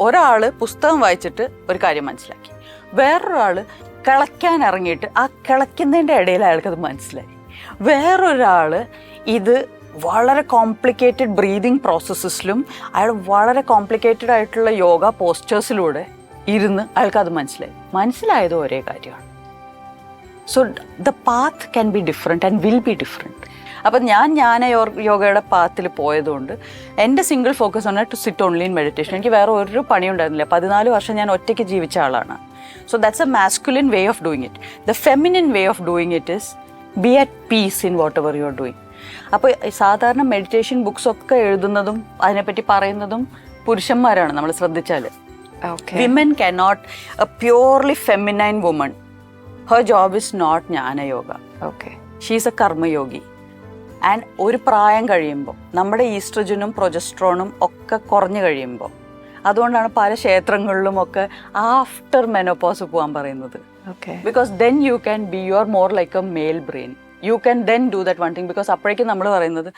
ഒരാൾ പുസ്തകം വായിച്ചിട്ട് ഒരു കാര്യം മനസ്സിലാക്കി, വേറൊരാൾ കിളയ്ക്കാൻ ഇറങ്ങിയിട്ട് ആ കിളയ്ക്കുന്നതിൻ്റെ ഇടയിൽ അയാൾക്കത് മനസ്സിലായി, വേറൊരാൾ ഇത് വളരെ കോംപ്ലിക്കേറ്റഡ് ബ്രീതിങ് പ്രോസസ്സസിലും അയാൾ വളരെ കോംപ്ലിക്കേറ്റഡ് ആയിട്ടുള്ള യോഗ പോസ്റ്റേഴ്സിലൂടെ ഇരുന്ന് അയാൾക്കത് മനസ്സിലായത് ഒരേ കാര്യമാണ്. So the path can be different and will be different. അപ്പം ഞാൻ യോഗയുടെ പാത്തിൽ പോയതുകൊണ്ട് എൻ്റെ സിംഗിൾ ഫോക്കസ് ആണ് to sit only in meditation. എനിക്ക് വേറെ ഒരു പണി ഉണ്ടായിരുന്നില്ല. 14 വർഷം ഞാൻ ഒറ്റയ്ക്ക് ജീവിച്ച ആളാണ്. So that's A masculine way of doing it. The feminine way of doing it is B at piece in what ever you are doing. അപ്പോൾ സാധാരണ മെഡിറ്റേഷൻ ബുക്സൊക്കെ എഴുതുന്നതും അതിനെപ്പറ്റി പറയുന്നതും പുരുഷന്മാരാണ്. നമ്മൾ ശ്രദ്ധിച്ചാൽ women cannot, a purely feminine woman, her job is not ജ്ഞാന യോഗ. She is a കർമ്മയോഗി. ആൻഡ് ഒരു പ്രായം കഴിയുമ്പോൾ നമ്മുടെ ഈസ്ട്രജനും പ്രൊജസ്ട്രോണും ഒക്കെ കുറഞ്ഞു കഴിയുമ്പോൾ, അതുകൊണ്ടാണ് പല ക്ഷേത്രങ്ങളിലും ഒക്കെ ആഫ്റ്റർ മെനോപോസ് പോകാൻ പറയുന്നത്. Because then you can be, you are more like a male brain. You can then do that one thing. Because അപ്പോഴേക്കും നമ്മൾ പറയുന്നത്,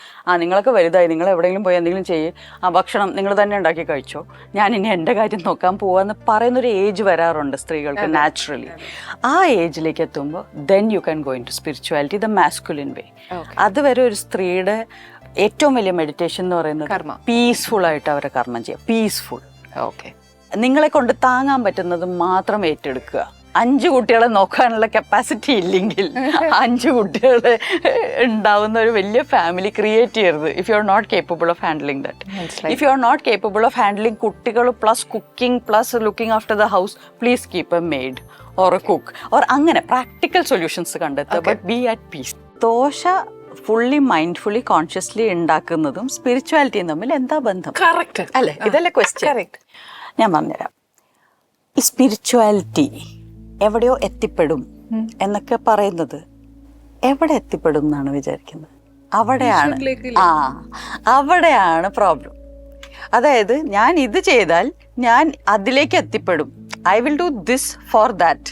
നിങ്ങളൊക്കെ വലുതായി, നിങ്ങൾ എവിടെയെങ്കിലും പോയി എന്തെങ്കിലും ചെയ്യ്, ഭക്ഷണം നിങ്ങൾ തന്നെ ഉണ്ടാക്കി കഴിച്ചോ, ഞാൻ ഇനി എൻ്റെ കാര്യം നോക്കാൻ പോവാന്ന് പറയുന്നൊരു ഏജ് വരാറുണ്ട് സ്ത്രീകൾക്ക് നാച്ചുറലി. ആ ഏജിലേക്ക് എത്തുമ്പോൾ then you can go into spirituality, the masculine way. അതുവരെ ഒരു സ്ത്രീയുടെ ഏറ്റവും വലിയ മെഡിറ്റേഷൻ എന്ന് പറയുന്നത് പീസ്ഫുൾ ആയിട്ട് അവരെ കർമ്മം ചെയ്യുക. പീസ്ഫുൾ. നിങ്ങളെ കൊണ്ട് താങ്ങാൻ പറ്റുന്നത് മാത്രം ഏറ്റെടുക്കുക. 5 കുട്ടികളെ നോക്കാനുള്ള കപ്പാസിറ്റി ഇല്ലെങ്കിൽ 5 കുട്ടികൾ ഉണ്ടാവുന്ന ഒരു വലിയ ഫാമിലി ക്രിയേറ്റ് ചെയ്യരുത്. If you are not capable of handling that. If you are not capable of handling കുട്ടികൾ plus cooking plus looking after the house, please keep a maid or a cook or അങ്ങനെ practical solutions കണ്ടെത്തുക. But be at peace. Dosa fully mindfully consciously ഉണ്ടാക്കുന്നതും സ്പിരിച്വാലിറ്റിയും തമ്മിൽ എന്താ ബന്ധം? അല്ലേ? ഇതല്ലേ ക്വസ്റ്റ്യൻ. ഞാൻ പറഞ്ഞുതരാം. ഈ സ്പിരിച്വാലിറ്റി എവിടെയോ എത്തിപ്പെടും എന്നൊക്കെ പറയുന്നത് എവിടെ എത്തിപ്പെടും എന്നാണ് വിചാരിക്കുന്നത്? അവിടെയാണ് പ്രോബ്ലം. അതായത് ഞാൻ ഇത് ചെയ്താൽ ഞാൻ അതിലേക്ക് എത്തിപ്പെടും. I will do this for that.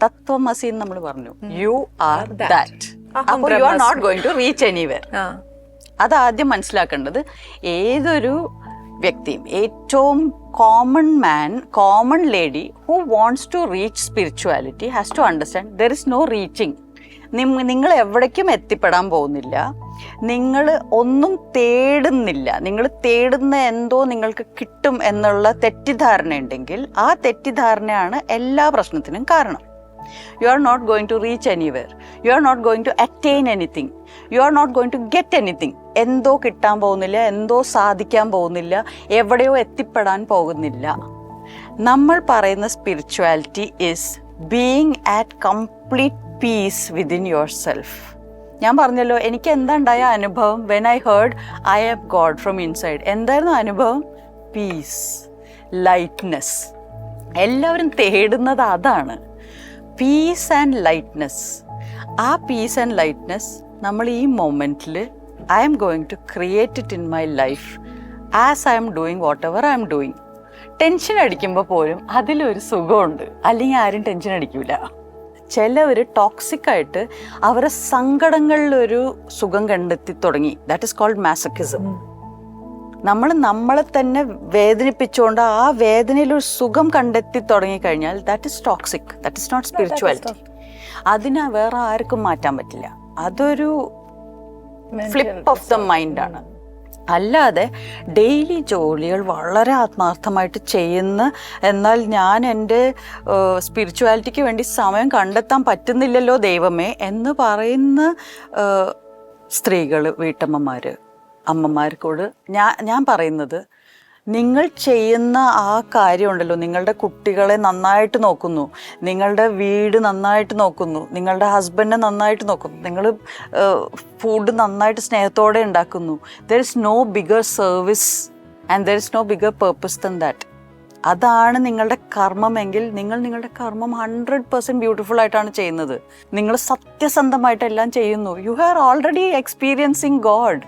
തത്വമസി എന്ന് നമ്മൾ പറഞ്ഞു, യു ആർ ദാറ്റ്. അപ്പോൾ you are not going to reach anywhere. അതാദ്യം മനസ്സിലാക്കേണ്ടത്. ഏതൊരു വ്യക്തിയും, ഏറ്റവും common man, common lady who wants to reach spirituality has to understand there is no reaching. നിങ്ങൾ എവിടേക്കും എത്തിപ്പെടാൻ പോകുന്നില്ല. നിങ്ങൾ ഒന്നും തേടുന്നില്ല. നിങ്ങൾ തേടുന്ന എന്തോ നിങ്ങൾക്ക് കിട്ടും എന്നുള്ള തെറ്റിദ്ധാരണയുണ്ടെങ്കിൽ ആ തെറ്റിദ്ധാരണയാണ് എല്ലാ പ്രശ്നത്തിനും കാരണം. You are not going to reach anywhere. You are not going to attain anything. You are not going to get anything. എന്തോ കിട്ടാൻ പോകുന്നില്ല, എന്തോ സാധിക്കാൻ പോകുന്നില്ല, എവിടെയോ എത്തിപ്പെടാൻ പോകുന്നില്ല. നമ്മൾ പറയുന്ന spirituality is being at complete peace within yourself. ഞാൻ പറഞ്ഞല്ലോ, എനിക്ക് എന്താ ഉണ്ടായ അനുഭവം? When I heard I am God from inside. എന്തായിരുന്നു അനുഭവം? Peace, lightness. എല്ലാവരും തേടുന്നത് അതാണ്, പീസ് ആൻഡ് ലൈറ്റ്നെസ്. ആ പീസ് ആൻഡ് ലൈറ്റ്നെസ് നമ്മൾ ഈ മൊമെൻറ്റിൽ I am going to create it in my life as I am doing whatever I am doing. Tension അടിക്കുമ്പോൾ പോലും അതിലൊരു സുഖമുണ്ട്. അല്ലെങ്കിൽ ആരും ടെൻഷൻ അടിക്കില്ല. ചിലവർ ടോക്സിക്കായിട്ട് അവരെ സങ്കടങ്ങളിലൊരു സുഖം കണ്ടെത്തി തുടങ്ങി. That is called masochism. നമ്മളെ തന്നെ വേദനിപ്പിച്ചുകൊണ്ട് ആ വേദനയിലൊരു സുഖം കണ്ടെത്തി തുടങ്ങിക്കഴിഞ്ഞാൽ that is toxic. That is not spirituality. അതിനെ വേറെ ആർക്കും മാറ്റാൻ പറ്റില്ല. അതൊരു ഫ്ലിപ്പ് ഓഫ് ദ മൈൻഡാണ്. അല്ലാതെ ഡെയിലി ജോലികൾ വളരെ ആത്മാർത്ഥമായിട്ട് ചെയ്യുന്ന, എന്നാൽ ഞാൻ എൻ്റെ സ്പിരിച്വാലിറ്റിക്ക് വേണ്ടി സമയം കണ്ടെത്താൻ പറ്റുന്നില്ലല്ലോ ദൈവമേ എന്ന് പറയുന്ന സ്ത്രീകൾ, വീട്ടമ്മമാർ, അമ്മമാർക്കോട് ഞാൻ പറയുന്നത്, നിങ്ങൾ ചെയ്യുന്ന ആ കാര്യമുണ്ടല്ലോ, നിങ്ങളുടെ കുട്ടികളെ നന്നായിട്ട് നോക്കുന്നു, നിങ്ങളുടെ വീട് നന്നായിട്ട് നോക്കുന്നു, നിങ്ങളുടെ ഹസ്ബൻഡിനെ നന്നായിട്ട് നോക്കുന്നു, നിങ്ങൾ ഫുഡ് നന്നായിട്ട് സ്നേഹത്തോടെ ഉണ്ടാക്കുന്നു. There is no bigger service and there is no bigger purpose than that. അതാണ് നിങ്ങളുടെ കർമ്മമെങ്കിൽ നിങ്ങൾ നിങ്ങളുടെ കർമ്മം 100% ബ്യൂട്ടിഫുൾ ആയിട്ടാണ് ചെയ്യുന്നത്. നിങ്ങൾ സത്യസന്ധമായിട്ടെല്ലാം ചെയ്യുന്നു. You are already experiencing God.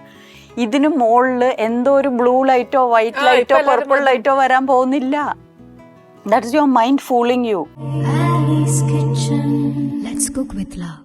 ഇതിന് മുകളിൽ എന്തോ ഒരു ബ്ലൂ ലൈറ്റോ വൈറ്റ് ലൈറ്റോ പർപ്പിൾ ലൈറ്റോ വരാൻ പോകുന്നില്ല. That is your mind fooling you. Ali's Kitchen. Let's cook with love.